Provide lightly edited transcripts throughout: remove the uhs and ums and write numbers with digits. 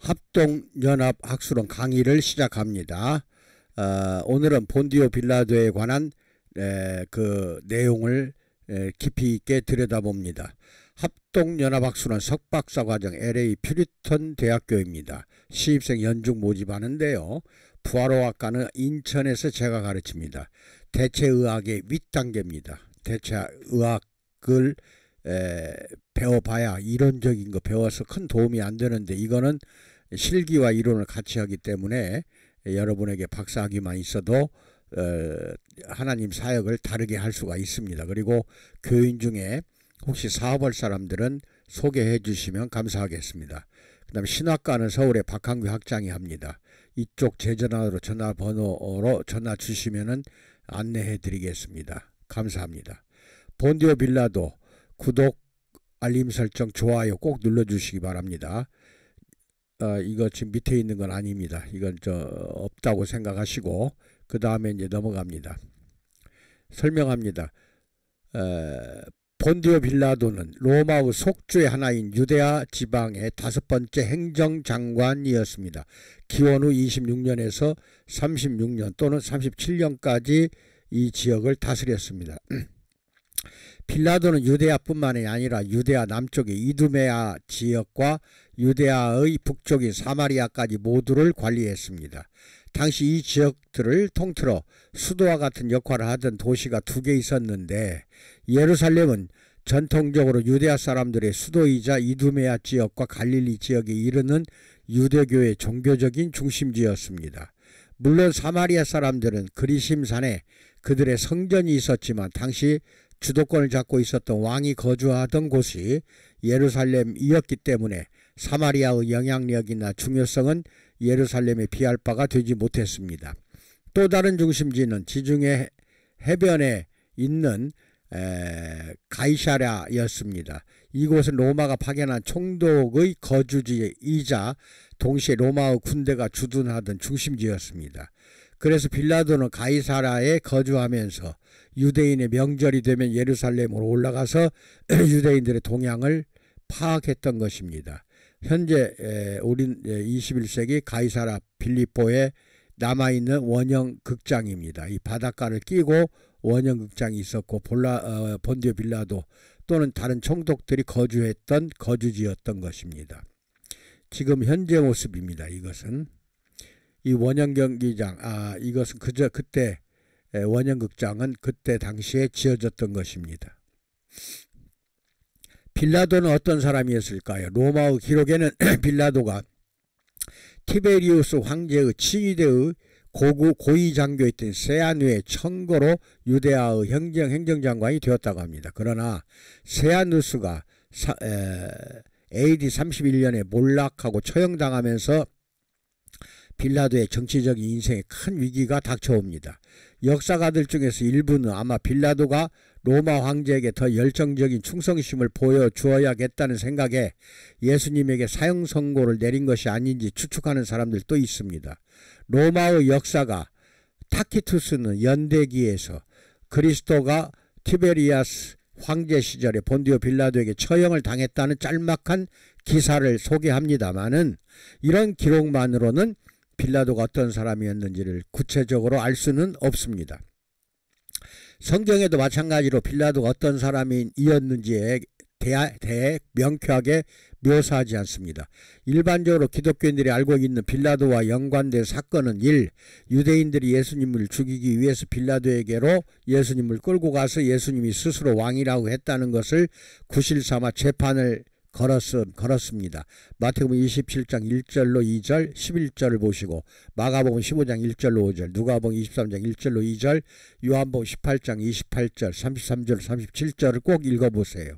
합동연합학술원 강의를 시작합니다. 오늘은 본디오 빌라도에 관한 그 내용을 깊이 있게 들여다봅니다. 합동연합학술원 석박사과정 LA 퓨리턴 대학교입니다. 시입생 연중 모집하는데요. 부활호학과는 인천에서 제가 가르칩니다. 대체의학의 윗단계입니다. 대체의학을 배워봐야 이론적인 거 배워서 큰 도움이 안 되는데, 이거는 실기와 이론을 같이 하기 때문에 여러분에게 박사학위만 있어도 하나님 사역을 다르게 할 수가 있습니다. 그리고 교인 중에 혹시 사업할 사람들은 소개해 주시면 감사하겠습니다. 그 다음에 신학과는 서울의 박한규 학장이 합니다. 이쪽 제 전화로 전화번호로 전화 주시면 안내해 드리겠습니다. 감사합니다. 본디오 빌라도 구독, 알림 설정, 좋아요 꼭 눌러주시기 바랍니다. 이거 지금 밑에 있는 건 아닙니다. 이건 없다고 생각하시고 그 다음에 이제 넘어갑니다. 설명합니다. 본디오 빌라도는 로마의 속주의 하나인 유대아 지방의 5번째 행정장관이었습니다. 기원 후 26년에서 36년 또는 37년까지 이 지역을 다스렸습니다. 빌라도는 유대아뿐만이 아니라 유대아 남쪽의 이두메아 지역과 유대아의 북쪽인 사마리아까지 모두를 관리했습니다. 당시 이 지역들을 통틀어 수도와 같은 역할을 하던 도시가 2개 있었는데, 예루살렘은 전통적으로 유대아 사람들의 수도이자 이두메아 지역과 갈릴리 지역에 이르는 유대교의 종교적인 중심지였습니다. 물론 사마리아 사람들은 그리심산에 그들의 성전이 있었지만 당시 주도권을 잡고 있었던 왕이 거주하던 곳이 예루살렘이었기 때문에 사마리아의 영향력이나 중요성은 예루살렘에 비할 바가 되지 못했습니다. 또 다른 중심지는 지중해 해변에 있는 가이사랴였습니다. 이곳은 로마가 파견한 총독의 거주지이자 동시에 로마의 군대가 주둔하던 중심지였습니다. 그래서 빌라도는 가이사랴에 거주하면서 유대인의 명절이 되면 예루살렘으로 올라가서 유대인들의 동향을 파악했던 것입니다. 현재 우린 21세기 가이사랴 빌립보에 남아있는 원형극장입니다. 이 바닷가를 끼고 원형극장이 있었고 본디오 빌라도 또는 다른 총독들이 거주했던 거주지였던 것입니다. 지금 현재 모습입니다. 이것은 이 원형경기장, 이것은 그때 원형극장은 그때 당시에 지어졌던 것입니다. 빌라도는 어떤 사람이었을까요? 로마의 기록에는 빌라도가 티베리우스 황제의 친위대의 고위장교였던 세아누의 청거로 유대아의 행정장관이 되었다고 합니다. 그러나 세아누스가 AD 31년에 몰락하고 처형당하면서 빌라도의 정치적인 인생에 큰 위기가 닥쳐옵니다. 역사가들 중에서 일부는 아마 빌라도가 로마 황제에게 더 열정적인 충성심을 보여주어야겠다는 생각에 예수님에게 사형 선고를 내린 것이 아닌지 추측하는 사람들도 있습니다. 로마의 역사가 타키투스는 연대기에서 그리스도가 티베리아스 황제 시절에 본디오 빌라도에게 처형을 당했다는 짤막한 기사를 소개합니다마는 이런 기록만으로는 빌라도가 어떤 사람이었는지를 구체적으로 알 수는 없습니다. 성경에도 마찬가지로 빌라도가 어떤 사람이었는지에 대해 명쾌하게 묘사하지 않습니다. 일반적으로 기독교인들이 알고 있는 빌라도와 연관된 사건은 1. 유대인들이 예수님을 죽이기 위해서 빌라도에게로 예수님을 끌고 가서 예수님이 스스로 왕이라고 했다는 것을 구실삼아 재판을 걸었습니다. 마태복음 27장 1절로 2절 11절을 보시고 마가복음 15장 1절로 5절 누가복음 23장 1절로 2절 요한복음 18장 28절 33절 37절을 꼭 읽어보세요.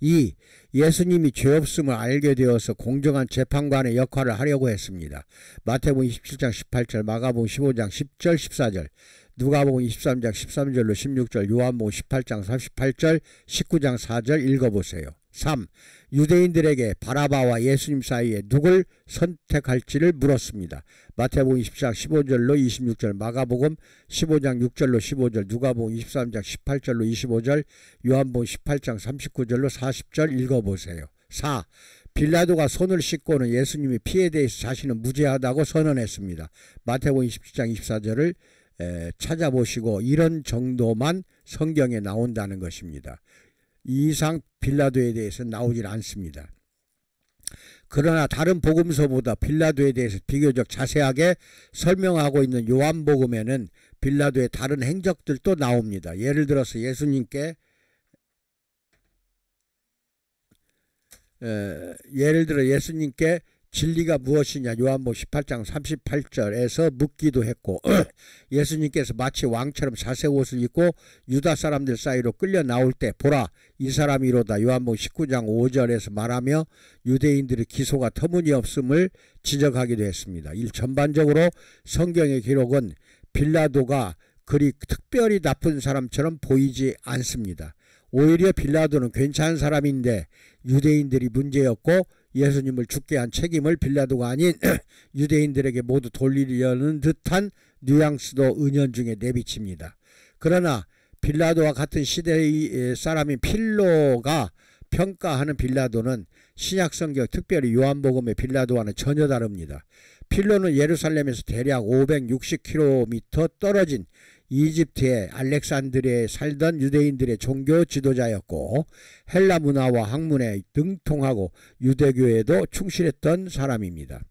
2. 예수님이 죄 없음을 알게 되어서 공정한 재판관의 역할을 하려고 했습니다. 마태복음 27장 18절 마가복음 15장 10절 14절 누가복음 23장 13절로 16절 요한복음 18장 38절 19장 4절 읽어보세요. 3. 유대인들에게 바라바와 예수님 사이에 누굴 선택할지를 물었습니다. 마태복음 24장 15절로 26절, 마가복음 15장 6절로 15절, 누가복음 23장 18절로 25절, 요한복음 18장 39절로 40절 읽어보세요. 4. 빌라도가 손을 씻고는 예수님이 피에 대해서 자신은 무죄하다고 선언했습니다. 마태복음 27장 24절을 찾아보시고 이런 정도만 성경에 나온다는 것입니다. 이 이상 빌라도에 대해서 나오질 않습니다. 그러나 다른 복음서보다 빌라도에 대해서 비교적 자세하게 설명하고 있는 요한복음에는 빌라도의 다른 행적들도 나옵니다. 예를 들어서 예수님께 진리가 무엇이냐 요한복음 18장 38절에서 묻기도 했고 예수님께서 마치 왕처럼 자색 옷을 입고 유다 사람들 사이로 끌려 나올 때 보라 이 사람이로다 요한복음 19장 5절에서 말하며 유대인들의 기소가 터무니없음을 지적하기도 했습니다. 전반적으로 성경의 기록은 빌라도가 그리 특별히 나쁜 사람처럼 보이지 않습니다. 오히려 빌라도는 괜찮은 사람인데 유대인들이 문제였고 예수님을 죽게 한 책임을 빌라도가 아닌 유대인들에게 모두 돌리려는 듯한 뉘앙스도 은연중에 내비칩니다. 그러나 빌라도와 같은 시대의 사람인 필로가 평가하는 빌라도는 신약성경 특별히 요한복음의 빌라도와는 전혀 다릅니다. 필로는 예루살렘에서 대략 560km 떨어진 이집트의 알렉산드리아에 살던 유대인들의 종교 지도자였고 헬라 문화와 학문에 능통하고 유대교에도 충실했던 사람입니다.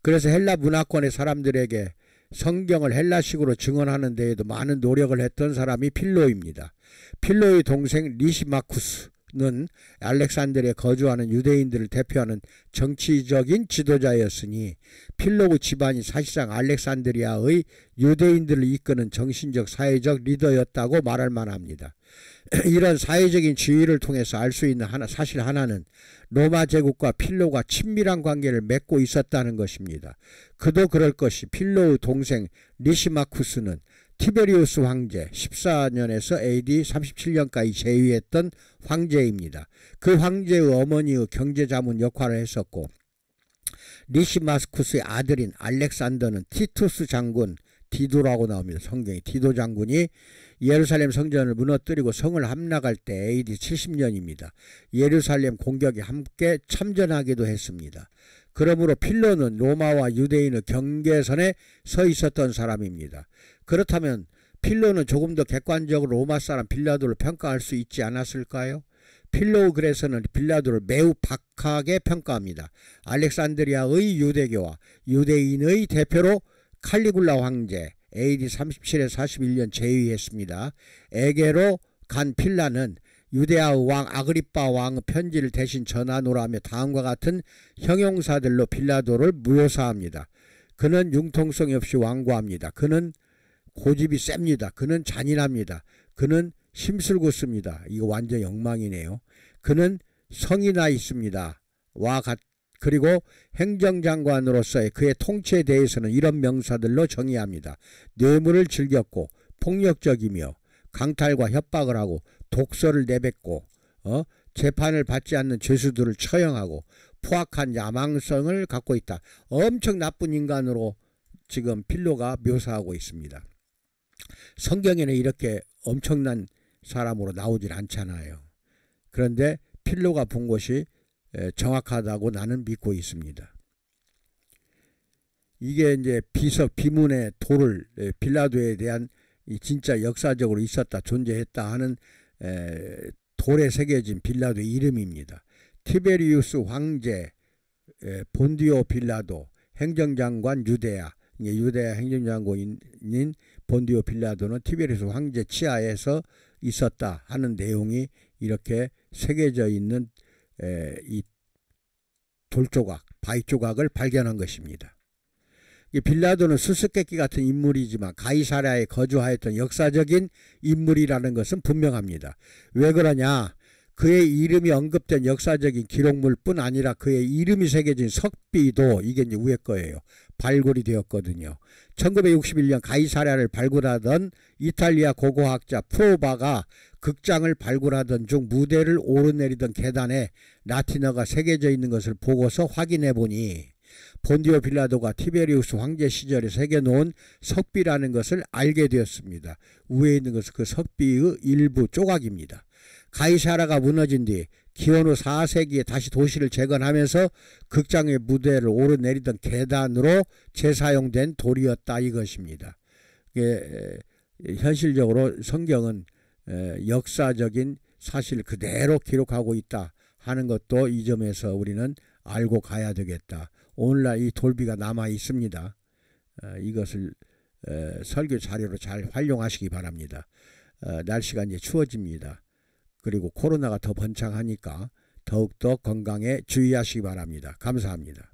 그래서 헬라 문화권의 사람들에게 성경을 헬라식으로 증언하는 데에도 많은 노력을 했던 사람이 필로입니다. 필로의 동생 리시마쿠스는 알렉산드리아에 거주하는 유대인들을 대표하는 정치적인 지도자였으니 필로의 집안이 사실상 알렉산드리아의 유대인들을 이끄는 정신적 사회적 리더였다고 말할 만합니다. 이런 사회적인 지위를 통해서 알 수 있는 사실 하나는 로마 제국과 필로가 친밀한 관계를 맺고 있었다는 것입니다. 그도 그럴 것이 필로의 동생 리시마쿠스는 티베리우스 황제 14년에서 AD 37년까지 재위했던 황제입니다. 그 황제의 어머니의 경제자문 역할을 했었고 리시마쿠스의 아들인 알렉산더는 티투스 장군 디도라고 나옵니다. 성경에 디도 장군이 예루살렘 성전을 무너뜨리고 성을 함락할 때 AD 70년입니다. 예루살렘 공격에 함께 참전하기도 했습니다. 그러므로 필로는 로마와 유대인의 경계선에 서 있었던 사람입니다. 그렇다면 필로는 조금 더 객관적으로 로마 사람 빌라도를 평가할 수 있지 않았을까요? 필로의 글에서는 빌라도를 매우 박하게 평가합니다. 알렉산드리아의 유대교와 유대인의 대표로 칼리굴라 황제 AD 37에서 41년 재위했습니다. 에게로 간 필라는 유대아의 왕 아그리빠 왕의 편지를 대신 전하노라며 다음과 같은 형용사들로 빌라도를 묘사합니다. 그는 융통성이 없이 완고합니다. 그는 고집이 셉니다. 그는 잔인합니다. 그는 심술궂습니다. 이거 완전 엉망이네요. 그는 성이 나 있습니다. 그리고 행정장관으로서의 그의 통치에 대해서는 이런 명사들로 정의합니다. 뇌물을 즐겼고 폭력적이며 강탈과 협박을 하고 독서를 내뱉고 재판을 받지 않는 죄수들을 처형하고 포악한 야망성을 갖고 있다. 엄청 나쁜 인간으로 지금 필로가 묘사하고 있습니다. 성경에는 이렇게 엄청난 사람으로 나오질 않잖아요. 그런데 필로가 본 것이 정확하다고 나는 믿고 있습니다. 이게 이제 비문의 돌을 빌라도에 대한 진짜 역사적으로 있었다 존재했다 하는 돌에 새겨진 빌라도의 이름입니다. 티베리우스 황제, 본디오 빌라도, 행정장관 유대야 행정장관인 본디오 빌라도는 티베리우스 황제 치하에서 있었다 하는 내용이 이렇게 새겨져 있는 이 돌조각, 바위조각을 발견한 것입니다. 빌라도는 수수께끼 같은 인물이지만 가이사랴에 거주하였던 역사적인 인물이라는 것은 분명합니다. 왜 그러냐? 그의 이름이 언급된 역사적인 기록물뿐 아니라 그의 이름이 새겨진 석비도 이게 이제 위에 거예요. 발굴이 되었거든요. 1961년 가이사랴를 발굴하던 이탈리아 고고학자 프로바가 극장을 발굴하던 중 무대를 오르내리던 계단에 라틴어가 새겨져 있는 것을 보고서 확인해 보니 본디오 빌라도가 티베리우스 황제 시절에 새겨놓은 석비라는 것을 알게 되었습니다. 위에 있는 것은 그 석비의 일부 조각입니다. 가이사라가 무너진 뒤 기원후 4세기에 다시 도시를 재건하면서 극장의 무대를 오르내리던 계단으로 재사용된 돌이었다 이것입니다. 현실적으로 성경은 역사적인 사실 그대로 기록하고 있다 하는 것도 이 점에서 우리는 알고 가야 되겠다. 오늘날 이 돌비가 남아 있습니다. 이것을 설교 자료로 잘 활용하시기 바랍니다. 날씨가 이제 추워집니다. 그리고 코로나가 더 번창하니까 더욱더 건강에 주의하시기 바랍니다. 감사합니다.